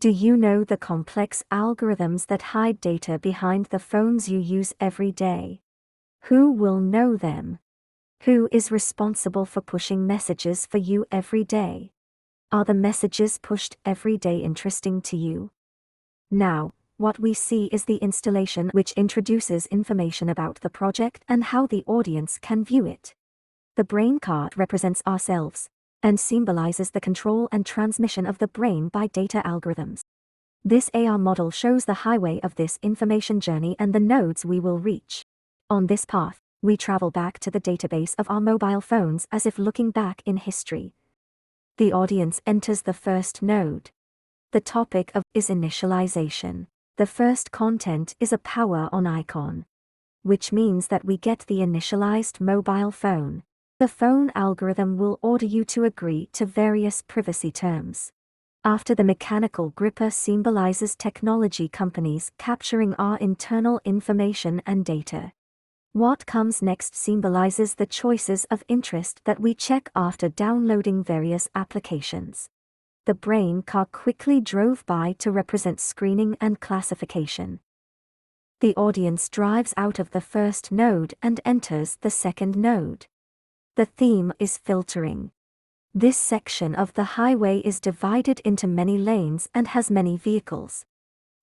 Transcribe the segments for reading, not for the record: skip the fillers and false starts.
Do you know the complex algorithms that hide data behind the phones you use every day? Who will know them? Who is responsible for pushing messages for you every day? Are the messages pushed every day interesting to you? Now, what we see is the installation which introduces information about the project and how the audience can view it. The brain card represents ourselves and symbolizes the control and transmission of the brain by data algorithms. This AR model shows the highway of this information journey and the nodes we will reach. On this path, we travel back to the database of our mobile phones as if looking back in history. The audience enters the first node. The topic of is initialization. The first content is a power on icon, which means that we get the initialized mobile phone. The phone algorithm will order you to agree to various privacy terms. After, the mechanical gripper symbolizes technology companies capturing our internal information and data. What comes next symbolizes the choices of interest that we check after downloading various applications. The brain car quickly drove by to represent screening and classification. The audience drives out of the first node and enters the second node. The theme is filtering. This section of the highway is divided into many lanes and has many vehicles.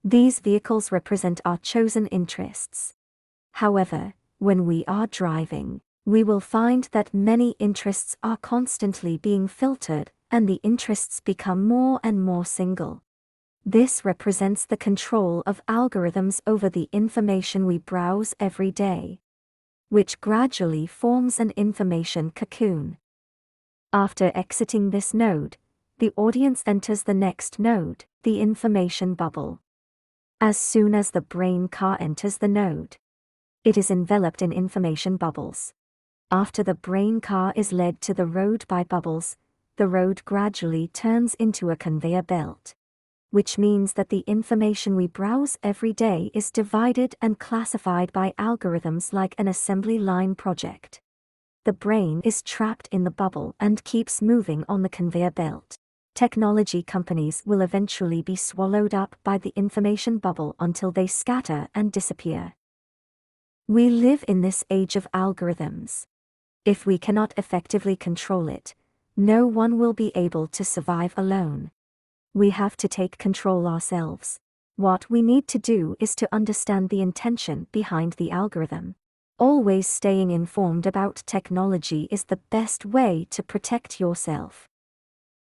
These vehicles represent our chosen interests. However, when we are driving, we will find that many interests are constantly being filtered, and the interests become more and more single. This represents the control of algorithms over the information we browse every day, which gradually forms an information cocoon. After exiting this node, the audience enters the next node, the information bubble. As soon as the brain car enters the node, it is enveloped in information bubbles. After the brain car is led to the road by bubbles, the road gradually turns into a conveyor belt, which means that the information we browse every day is divided and classified by algorithms like an assembly line project. The brain is trapped in the bubble and keeps moving on the conveyor belt. Technology companies will eventually be swallowed up by the information bubble until they scatter and disappear. We live in this age of algorithms. If we cannot effectively control it, no one will be able to survive alone. We have to take control ourselves. What we need to do is to understand the intention behind the algorithm. Always staying informed about technology is the best way to protect yourself.